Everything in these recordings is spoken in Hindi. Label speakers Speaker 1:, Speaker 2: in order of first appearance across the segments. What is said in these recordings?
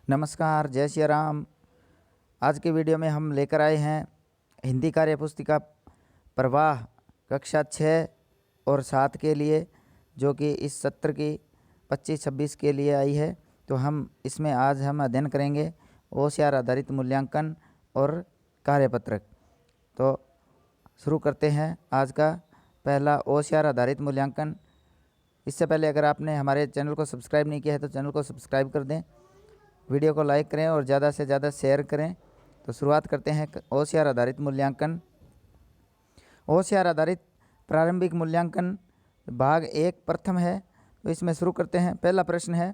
Speaker 1: नमस्कार, जय श्री राम। आज के वीडियो में हम लेकर आए हैं हिंदी कार्य पुस्तिका प्रवाह कक्षा 6 और 7 के लिए, जो कि इस सत्र की 25-26 के लिए आई है। तो हम इसमें आज हम अध्ययन करेंगे OCR आधारित मूल्यांकन और कार्यपत्रक। तो शुरू करते हैं आज का पहला OCR आधारित मूल्यांकन। इससे पहले अगर आपने हमारे चैनल को सब्सक्राइब नहीं किया है तो चैनल को सब्सक्राइब कर दें, वीडियो को लाइक करें और ज़्यादा से ज़्यादा शेयर करें। तो शुरुआत करते हैं OCR आधारित मूल्यांकन। OCR आधारित प्रारंभिक मूल्यांकन भाग 1 प्रथम है। तो इसमें शुरू करते हैं। पहला प्रश्न है,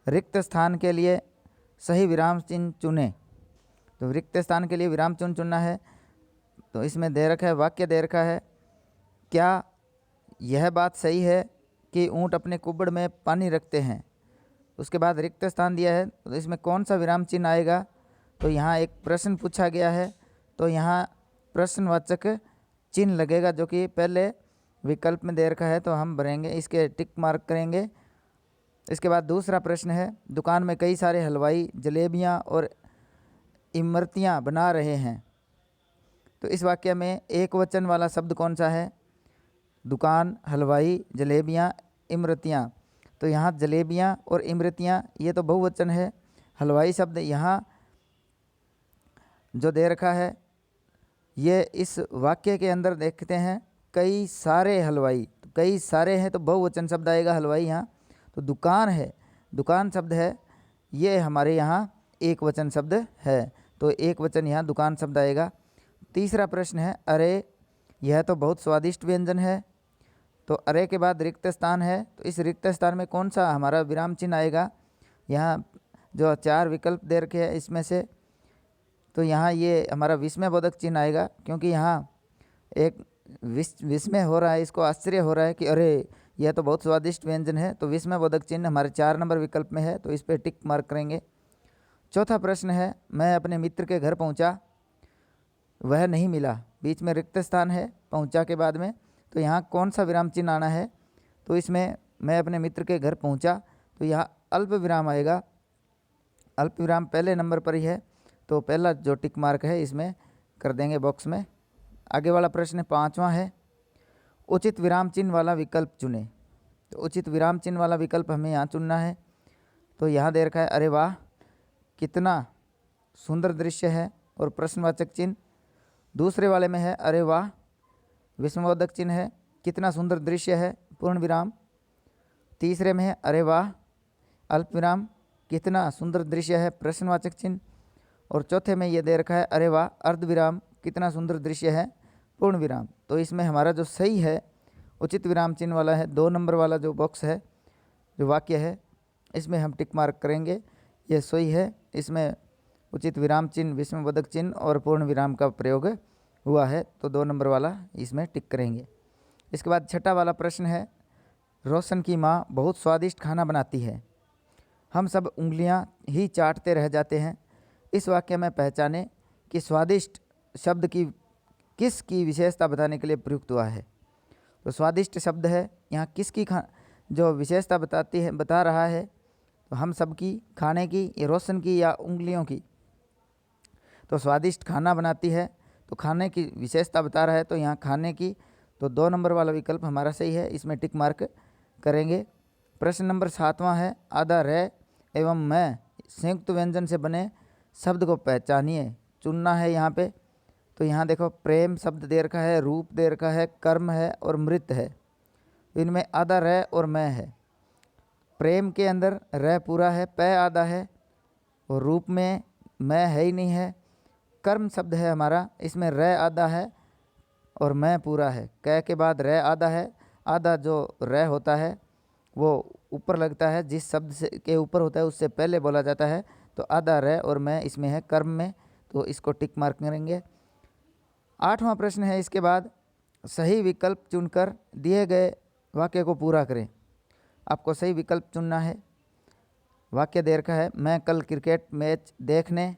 Speaker 1: रिक्त स्थान के लिए सही विराम चिन्ह चुनें। तो रिक्त स्थान के लिए विराम चिन्ह चुनना है। तो इसमें दे रखा है, वाक्य दे रखा है, क्या यह बात सही है कि ऊँट अपने कुब्बड़ में पानी रखते हैं। उसके बाद रिक्त स्थान दिया है, तो इसमें कौन सा विराम चिन्ह आएगा। तो यहाँ एक प्रश्न पूछा गया है, तो यहाँ प्रश्नवाचक चिन्ह लगेगा, जो कि पहले विकल्प में दे रखा है। तो हम भरेंगे, इसके टिक मार्क करेंगे। इसके बाद दूसरा प्रश्न है, दुकान में कई सारे हलवाई जलेबियाँ और इमरतियाँ बना रहे हैं। तो इस वाक्य में एक वचन वाला शब्द कौन सा है। दुकान, हलवाई, जलेबियाँ, इमरतियाँ। तो यहाँ जलेबियाँ और इमरतियाँ ये तो बहुवचन है। हलवाई शब्द यहाँ जो दे रखा है, ये इस वाक्य के अंदर देखते हैं, कई सारे हलवाई। तो कई सारे हैं तो बहुवचन शब्द आएगा हलवाई यहाँ। तो दुकान है, दुकान शब्द है, ये हमारे यहाँ एक वचन शब्द है। तो एक वचन यहाँ दुकान शब्द आएगा। तीसरा प्रश्न है, अरे यह तो बहुत स्वादिष्ट व्यंजन है। तो अरे के बाद रिक्त स्थान है, तो इस रिक्त स्थान में कौन सा हमारा विराम चिन्ह आएगा। यहाँ जो 4 विकल्प दे रखे हैं इसमें से, तो यहाँ ये हमारा विस्मयबोधक चिन्ह आएगा, क्योंकि यहाँ एक विस्मय हो रहा है, इसको आश्चर्य हो रहा है कि अरे यह तो बहुत स्वादिष्ट व्यंजन है। तो विस्मयबोधक चिन्ह हमारे 4 नंबर विकल्प में है, तो इस पर टिक मार्क करेंगे। चौथा प्रश्न है, मैं अपने मित्र के घर पहुँचा, वह नहीं मिला। बीच में रिक्त स्थान है पहुँचा के बाद में, तो यहाँ कौन सा विराम चिन्ह आना है। तो इसमें मैं अपने मित्र के घर पहुँचा, तो यहाँ अल्प विराम आएगा। अल्प विराम पहले नंबर पर ही है, तो पहला जो टिक मार्क है इसमें कर देंगे बॉक्स में। आगे वाला प्रश्न 5वां है, उचित विराम चिन्ह वाला विकल्प चुनें। तो उचित विराम चिन्ह वाला विकल्प हमें यहाँ चुनना है। तो यहाँ दे रखा है, अरे वाह कितना सुंदर दृश्य है और प्रश्नवाचक चिन्ह। दूसरे वाले में है, अरे वाह विस्मयबोधक चिन्ह है, कितना सुंदर दृश्य है, पूर्ण विराम। तीसरे में है, अरे वाह अल्प विराम, कितना सुंदर दृश्य है, प्रश्नवाचक चिन्ह। और चौथे में ये दे रखा है, अरे वाह अर्ध विराम, कितना सुंदर दृश्य है, पूर्ण विराम। तो इसमें हमारा जो सही है उचित विराम चिन्ह वाला है, 2 नंबर वाला जो बॉक्स है, जो वाक्य है, इसमें हम टिक मार्क करेंगे, ये सही है। इसमें उचित विराम चिन्ह, विस्मयबोधक चिन्ह और पूर्ण विराम का प्रयोग हुआ है, तो 2 नंबर वाला इसमें टिक करेंगे। इसके बाद छठा वाला प्रश्न है, रोशन की माँ बहुत स्वादिष्ट खाना बनाती है, हम सब उंगलियां ही चाटते रह जाते हैं। इस वाक्य में पहचाने कि स्वादिष्ट शब्द की किसकी विशेषता बताने के लिए प्रयुक्त हुआ है। तो स्वादिष्ट शब्द है, यहाँ किसकी जो विशेषता बता रहा है। तो हम सब की, खाने की, ये रोशन की या उंगलियों की। तो स्वादिष्ट खाना बनाती है, तो खाने की विशेषता बता रहा है, तो यहाँ खाने की। तो 2 नंबर वाला विकल्प हमारा सही है, इसमें टिक मार्क करेंगे। प्रश्न नंबर 7वां है, आधा रे एवं मैं संयुक्त व्यंजन से बने शब्द को पहचानिए। चुनना है यहाँ पे। तो यहाँ देखो, प्रेम शब्द दे रखा है, रूप दे रखा है, कर्म है और मृत है। इनमें आधा रे और मैं है। प्रेम के अंदर रे पूरा है, पै आधा है, और रूप में मैं है ही नहीं है। कर्म शब्द है हमारा, इसमें रे आधा है और मैं पूरा है। कै के बाद रे आधा है। आधा जो रे होता है वो ऊपर लगता है, जिस शब्द से के ऊपर होता है उससे पहले बोला जाता है। तो आधा रे और मैं इसमें है, कर्म में, तो इसको टिक मार्क करेंगे। 8वां प्रश्न है, इसके बाद सही विकल्प चुनकर दिए गए वाक्य को पूरा करें। आपको सही विकल्प चुनना है। वाक्य दे रखा है, मैं कल क्रिकेट मैच देखने,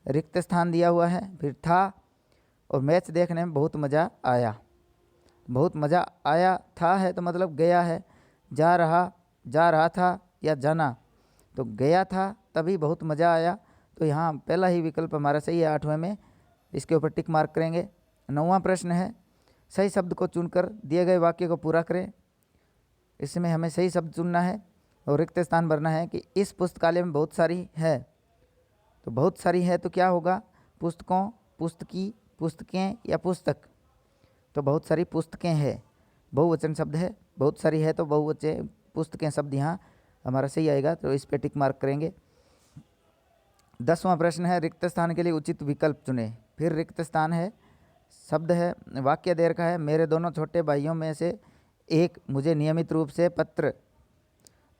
Speaker 1: रिक्त स्थान दिया हुआ है, फिर था, और मैच देखने में बहुत मज़ा आया। बहुत मज़ा आया था है तो मतलब गया है, जा रहा था या जाना। तो गया था तभी बहुत मज़ा आया, तो यहाँ पहला ही विकल्प हमारा सही है 8वें में, इसके ऊपर टिक मार्क करेंगे। 9वां प्रश्न है, सही शब्द को चुनकर दिए गए वाक्य को पूरा करें। इसमें हमें सही शब्द चुनना है और रिक्त स्थान भरना है कि इस पुस्तकालय में बहुत सारी है। तो बहुत सारी है तो क्या होगा, पुस्तकों, पुस्तकी, पुस्तकें या पुस्तक। तो बहुत सारी पुस्तकें हैं, बहुवचन शब्द है, बहुत सारी है तो बहुवचन पुस्तकें शब्द यहाँ हमारा सही आएगा, तो इस पे टिक मार्क करेंगे। 10वां प्रश्न है, रिक्त स्थान के लिए उचित विकल्प चुने। फिर रिक्त स्थान है, शब्द है, वाक्य दे रखा है, मेरे दोनों छोटे भाइयों में से एक मुझे नियमित रूप से पत्र।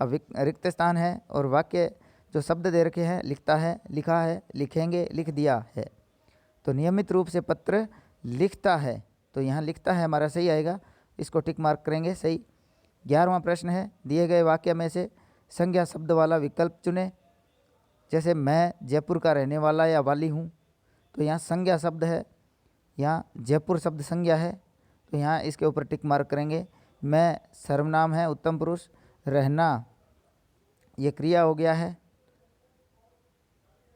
Speaker 1: अब रिक्त स्थान है और वाक्य जो शब्द दे रखे हैं, लिखता है, लिखा है, लिखेंगे, लिख दिया है। तो नियमित रूप से पत्र लिखता है, तो यहाँ लिखता है हमारा सही आएगा, इसको टिक मार्क करेंगे, सही। 11वां प्रश्न है, दिए गए वाक्य में से संज्ञा शब्द वाला विकल्प चुने। जैसे मैं जयपुर का रहने वाला या वाली हूँ, तो यहाँ संज्ञा शब्द है, यहाँ जयपुर शब्द संज्ञा है, तो यहाँ इसके ऊपर टिक मार्क करेंगे। मैं सर्वनाम है, उत्तम पुरुष। रहना ये क्रिया हो गया है।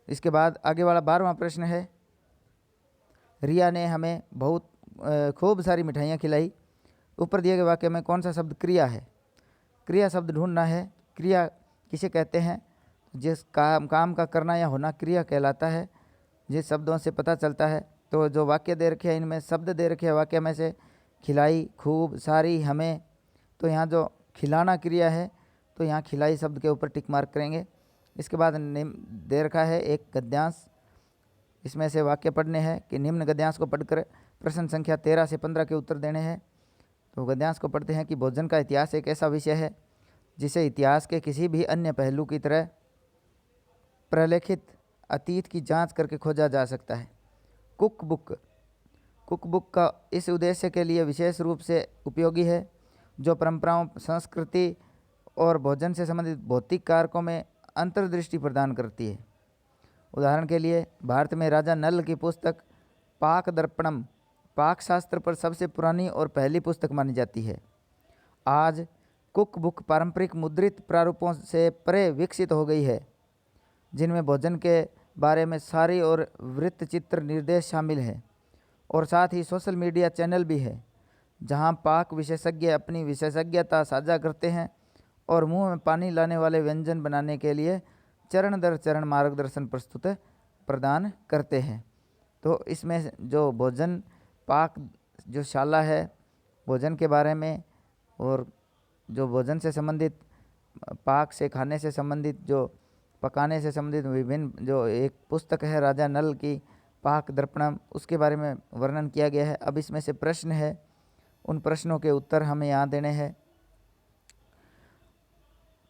Speaker 1: इसके बाद आगे वाला 12वां प्रश्न है, रिया ने हमें बहुत खूब सारी मिठाइयाँ खिलाई। ऊपर दिए गए वाक्य में कौन सा शब्द क्रिया है? क्रिया शब्द ढूंढना है। क्रिया किसे कहते हैं? जिस काम का करना या होना क्रिया कहलाता है, जिस शब्दों से पता चलता है। तो जो वाक्य दे रखे हैं, इनमें शब्द दे रखे हैं वाक्य में से, खिलाई, खूब, सारी, हमें, तो यहाँ जो खिलाना क्रिया है, तो यहाँ खिलाई शब्द के ऊपर टिक मार्क करेंगे। इसके बाद दे रखा है एक गद्यांश, इसमें से वाक्य पढ़ने हैं कि निम्न गद्यांश को पढ़कर प्रश्न संख्या 13 से 15 के उत्तर देने हैं। तो गद्यांश को पढ़ते हैं कि भोजन का इतिहास एक ऐसा विषय है जिसे इतिहास के किसी भी अन्य पहलू की तरह प्रलेखित अतीत की जांच करके खोजा जा सकता है। कुक बुक का इस उद्देश्य के लिए विशेष रूप से उपयोगी है, जो परंपराओं, संस्कृति और भोजन से संबंधित भौतिक कारकों में अंतर्दृष्टि प्रदान करती है। उदाहरण के लिए भारत में राजा नल की पुस्तक पाक दर्पणम पाक शास्त्र पर सबसे पुरानी और पहली पुस्तक मानी जाती है। आज कुक बुक पारंपरिक मुद्रित प्रारूपों से परे विकसित हो गई है, जिनमें भोजन के बारे में सारी और वृत्त चित्र निर्देश शामिल है, और साथ ही सोशल मीडिया चैनल भी है, जहां पाक विशेषज्ञ अपनी विशेषज्ञता साझा करते हैं और मुंह में पानी लाने वाले व्यंजन बनाने के लिए चरण दर चरण मार्गदर्शन प्रदान करते हैं। तो इसमें जो भोजन पाक जो शाला है, भोजन के बारे में, और जो भोजन से संबंधित, पाक से खाने से संबंधित, जो पकाने से संबंधित विभिन्न, जो एक पुस्तक है राजा नल की पाक दर्पणम, उसके बारे में वर्णन किया गया है। अब इसमें से प्रश्न है, उन प्रश्नों के उत्तर हमें यहाँ देने हैं।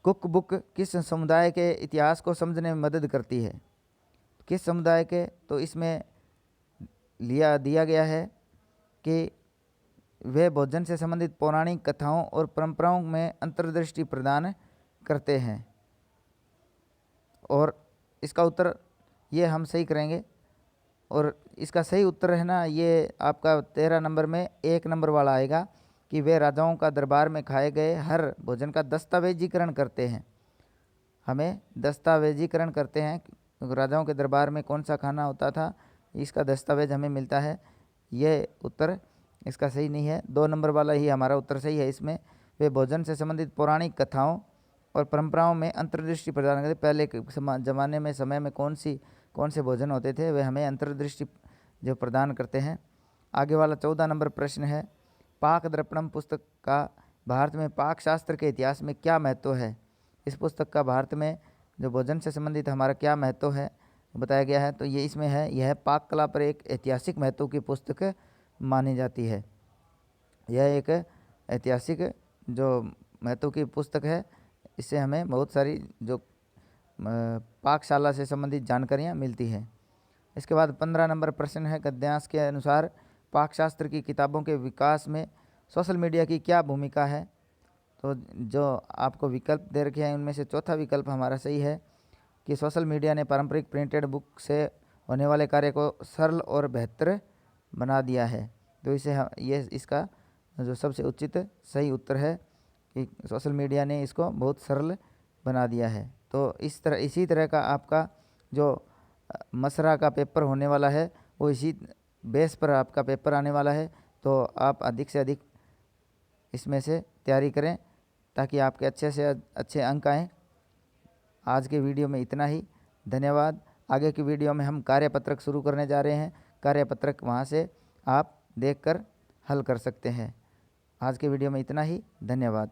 Speaker 1: कुक बुक किस समुदाय के इतिहास को समझने में मदद करती है? किस समुदाय के? तो इसमें दिया गया है कि वे भोजन से संबंधित पौराणिक कथाओं और परंपराओं में अंतर्दृष्टि प्रदान करते हैं, और इसका उत्तर ये हम सही करेंगे। और इसका सही उत्तर है ना, ये आपका 13 नंबर में 1 नंबर वाला आएगा कि वे राजाओं का दरबार में खाए गए हर भोजन का दस्तावेजीकरण करते हैं। हमें दस्तावेजीकरण करते हैं, राजाओं के दरबार में कौन सा खाना होता था, इसका दस्तावेज हमें मिलता है। ये उत्तर इसका सही नहीं है, 2 नंबर वाला ही हमारा उत्तर सही है। इसमें वे भोजन से संबंधित पौराणिक कथाओं और परंपराओं में अंतर्दृष्टि प्रदान करते। पहले के ज़माने में, समय में कौन से भोजन होते थे, वे हमें अंतर्दृष्टि जो प्रदान करते हैं। आगे वाला 14 नंबर प्रश्न है, पाक दर्पणम पुस्तक का भारत में पाक शास्त्र के इतिहास में क्या महत्व है? इस पुस्तक का भारत में जो भोजन से संबंधित हमारा क्या महत्व है बताया गया है। तो ये इसमें है, यह पाक कला पर एक ऐतिहासिक महत्व की पुस्तक मानी जाती है। यह एक ऐतिहासिक जो महत्व की पुस्तक है, इससे हमें बहुत सारी जो पाकशाला से संबंधित जानकारियाँ मिलती हैं। इसके बाद 15 नंबर प्रश्न है, गद्यांश के अनुसार पाकशास्त्र की किताबों के विकास में सोशल मीडिया की क्या भूमिका है? तो जो आपको विकल्प दे रखे हैं, उनमें से चौथा विकल्प हमारा सही है कि सोशल मीडिया ने पारंपरिक प्रिंटेड बुक से होने वाले कार्य को सरल और बेहतर बना दिया है। तो ये इसका जो सबसे उचित सही उत्तर है कि सोशल मीडिया ने इसको बहुत सरल बना दिया है। तो इसी तरह का आपका जो मसरा का पेपर होने वाला है वो इसी बेस पर आपका पेपर आने वाला है। तो आप अधिक से अधिक इसमें से तैयारी करें ताकि आपके अच्छे से अच्छे अंक आएँ। आज के वीडियो में इतना ही, धन्यवाद। आगे की वीडियो में हम कार्यपत्रक शुरू करने जा रहे हैं। कार्यपत्रक वहाँ से आप देखकर हल कर सकते हैं। आज के वीडियो में इतना ही, धन्यवाद।